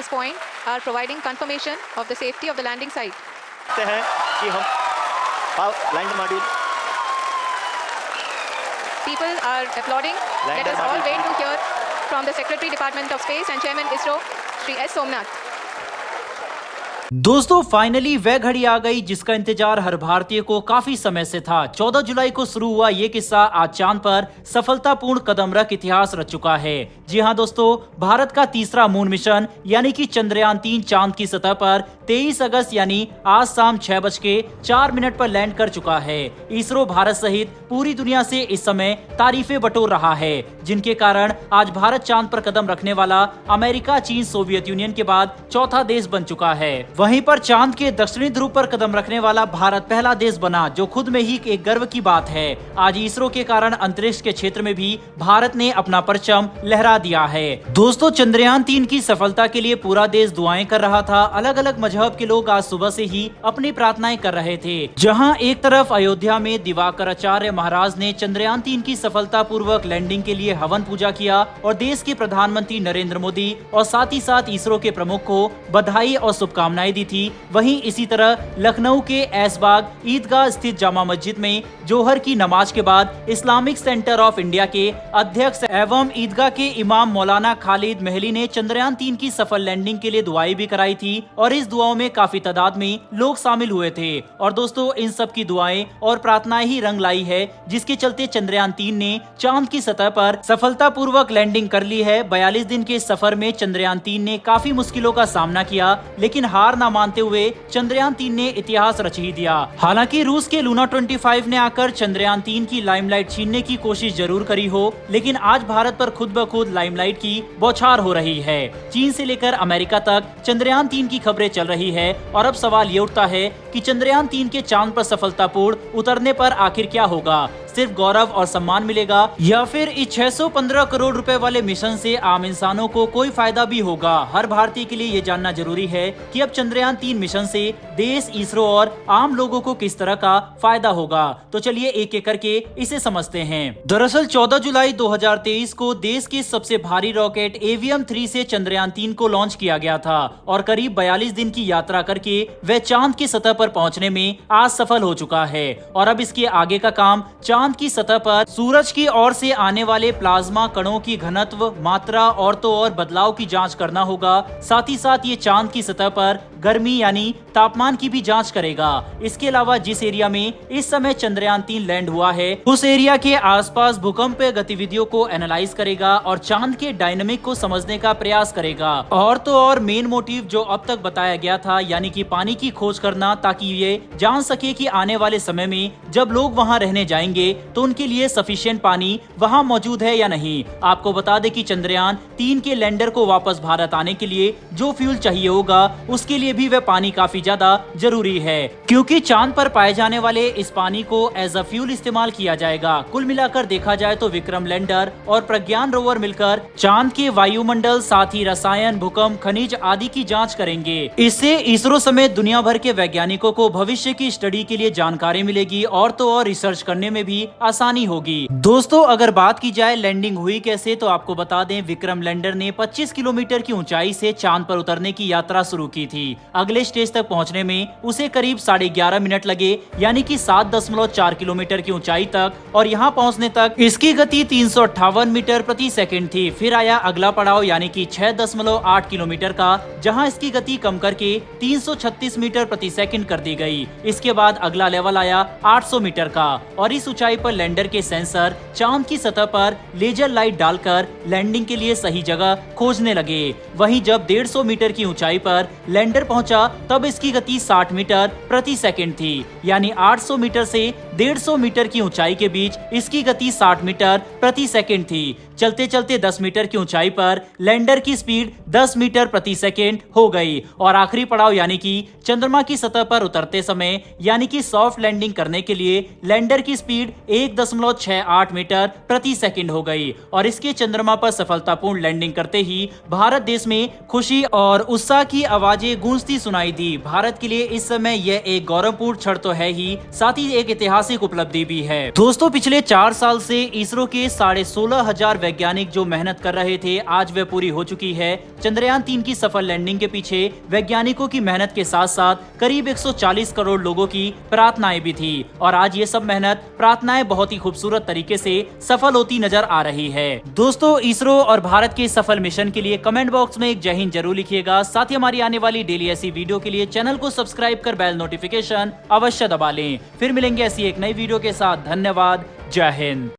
this point are providing confirmation of the safety of the landing site. हैं कि हम lander module People are applauding. Let us all wait to hear from the Secretary Department of Space and Chairman ISRO, Shri S. Somnath. दोस्तों finally वह घड़ी आ गई जिसका इंतजार हर भारतीय को काफी समय से था। 14 जुलाई को शुरू हुआ ये किस्सा आज चांद पर सफलतापूर्ण कदम रख इतिहास रच चुका है। जी हां दोस्तों, भारत का तीसरा मून मिशन यानी कि चंद्रयान 3 चांद की सतह पर 23 अगस्त यानी आज शाम 6:04 पर लैंड कर चुका है। इसरो भारत सहित पूरी दुनिया से इस समय तारीफें बटोर रहा है, जिनके कारण आज भारत चांद पर कदम रखने वाला अमेरिका, चीन, सोवियत यूनियन के बाद चौथा देश बन चुका है। वहीं पर चांद के दक्षिणी ध्रुव पर कदम रखने वाला भारत पहला देश बना, जो खुद में ही एक गर्व की बात है। आज इसरो के कारण अंतरिक्ष के क्षेत्र में भी भारत ने अपना परचम लहरा दिया है। दोस्तों चंद्रयान 3 की सफलता के लिए पूरा देश दुआएं कर रहा था। अलग अलग मजहब के लोग आज सुबह से ही अपनी प्रार्थनाएं कर रहे थे। जहां एक तरफ अयोध्या में दिवाकर आचार्य महाराज ने चंद्रयान 3 की सफलता पूर्वक लैंडिंग के लिए हवन पूजा किया और देश के प्रधानमंत्री नरेंद्र मोदी और साथ ही साथ इसरो के प्रमुख को बधाई और शुभकामनाएं दी थी। वहीं इसी तरह लखनऊ के ऐशबाग ईदगाह स्थित जामा मस्जिद में जोहर की नमाज के बाद इस्लामिक सेंटर ऑफ इंडिया के अध्यक्ष एवं ईदगाह के इमाम मौलाना खालिद महली ने चंद्रयान 3 की सफल लैंडिंग के लिए दुआएं भी कराई थी और इस दुआओं में काफी तादाद में लोग शामिल हुए थे। और दोस्तों इन सब की दुआएं और प्रार्थनाएं ही रंग लाई है, जिसके चलते चंद्रयान 3 ने चांद की सतह पर सफलता पूर्वक लैंडिंग कर ली है। 42 दिन के सफर में चंद्रयान 3 ने काफी मुश्किलों का सामना किया, लेकिन हार न मानते हुए चंद्रयान 3 ने इतिहास रच ही दिया। हालांकि रूस के लूना 25 ने आकर चंद्रयान 3 की लाइमलाइट छीनने की कोशिश जरूर करी हो, लेकिन आज भारत पर खुद ब खुद लाइमलाइट की बौछार हो रही है। चीन से लेकर अमेरिका तक चंद्रयान 3 की खबरें चल रही है और अब सवाल ये उठता है कि चंद्रयान 3 के चांद पर सफलतापूर्ण उतरने पर आखिर क्या होगा? सिर्फ गौरव और सम्मान मिलेगा या फिर इस 615 करोड़ रुपए वाले मिशन से आम इंसानों को कोई फायदा भी होगा? हर भारतीय के लिए ये जानना जरूरी है कि अब चंद्रयान 3 मिशन से देश, इसरो और आम लोगों को किस तरह का फायदा होगा। तो चलिए एक एक करके इसे समझते हैं। दरअसल 14 जुलाई 2023 को देश के सबसे भारी रॉकेट AVM-3 से चंद्रयान 3 को लॉन्च किया गया था और करीब 42 दिन की यात्रा करके वह चांद की सतह पर पहुंचने में आज सफल हो चुका है। और अब इसके आगे का काम चांद की सतह पर सूरज की ओर से आने वाले प्लाज्मा कणों की घनत्व, मात्रा और तो और बदलाव की जांच करना होगा। साथ ही साथ ये चांद की सतह पर गर्मी यानी तापमान की भी जांच करेगा। इसके अलावा जिस एरिया में इस समय चंद्रयान 3 लैंड हुआ है उस एरिया के आसपास भूकंपीय गतिविधियों को एनालाइज करेगा और चांद के डायनामिक को समझने का प्रयास करेगा। और तो और मेन मोटिव जो अब तक बताया गया था, यानी कि पानी की खोज करना, ताकि ये जान सके कि आने वाले समय में जब लोग वहां रहने जाएंगे तो उनके लिए सफिशिएंट पानी वहां मौजूद है या नहीं। आपको बता दें कि चंद्रयान 3 के लैंडर को वापस भारत आने के लिए जो फ्यूल चाहिए होगा उसके लिए भी वह पानी काफी ज्यादा जरूरी है, क्योंकि चांद पर पाए जाने वाले इस पानी को एज अ फ्यूल इस्तेमाल किया जाएगा। कुल मिलाकर देखा जाए तो विक्रम लैंडर और प्रज्ञान रोवर मिलकर चांद के वायुमंडल, साथ ही रसायन, भूकंप, खनिज आदि की जांच करेंगे। इससे इसरो समेत दुनिया भर के वैज्ञानिकों को भविष्य की स्टडी के लिए जानकारी मिलेगी और तो और रिसर्च करने में भी आसानी होगी। दोस्तों अगर बात की जाए लैंडिंग हुई कैसे, तो आपको बता दें विक्रम लैंडर ने 25 किलोमीटर की ऊंचाई से चांद पर उतरने की यात्रा शुरू की थी। अगले स्टेज तक पहुंचने में उसे करीब 11.5 मिनट लगे, यानी कि 7.4 किलोमीटर की ऊंचाई तक, और यहाँ पहुंचने तक इसकी गति 358 मीटर प्रति सेकंड थी। फिर आया अगला पड़ाव यानी कि 6.8 किलोमीटर का, जहां इसकी गति कम करके 336 मीटर प्रति सेकंड कर दी गई। इसके बाद अगला लेवल आया 800 मीटर का और इस ऊंचाई पर लैंडर के सेंसर चांद की सतह पर लेजर लाइट डालकर लैंडिंग के लिए सही जगह खोजने लगे। वहीं जब 150 मीटर की ऊंचाई पर लैंडर पहुंचा तब इसकी गति 60 मीटर प्रति सेकंड थी, यानी 800 मीटर से 150 मीटर की ऊंचाई के बीच इसकी गति 60 मीटर प्रति सेकंड थी। चलते चलते 10 मीटर की ऊंचाई पर लैंडर की स्पीड 10 मीटर प्रति सेकंड हो गई और आखिरी पड़ाव यानी कि चंद्रमा की सतह पर उतरते समय यानी कि सॉफ्ट लैंडिंग करने के लिए लैंडर की स्पीड 1.68 मीटर प्रति सेकंड हो गई। और इसके चंद्रमा पर सफलतापूर्ण लैंडिंग करते ही भारत देश में खुशी और उत्साह की आवाजें गूंजती सुनाई दी। भारत के लिए इस समय यह एक गौरवपूर्ण क्षण तो है ही, साथ ही एक ऐतिहासिक उपलब्धि भी है। दोस्तों पिछले 4 साल से इसरो के 16,500 वैज्ञानिक जो मेहनत कर रहे थे आज वे पूरी हो चुकी है। चंद्रयान 3 की सफल लैंडिंग के पीछे वैज्ञानिकों की मेहनत के साथ साथ करीब 140 करोड़ लोगों की प्रार्थनाएं भी थी और आज ये सब मेहनत प्रार्थनाएं बहुत ही खूबसूरत तरीके से सफल होती नजर आ रही है। दोस्तों, इसरो और भारत के सफल मिशन के लिए कमेंट बॉक्स में एक जय हिंद जरूर लिखिएगा। साथ ही हमारी आने वाली डेली ऐसी वीडियो के लिए चैनल को सब्सक्राइब कर बेल नोटिफिकेशन अवश्य दबा लें। फिर मिलेंगे ऐसी एक नई वीडियो के साथ। धन्यवाद। जय हिंद।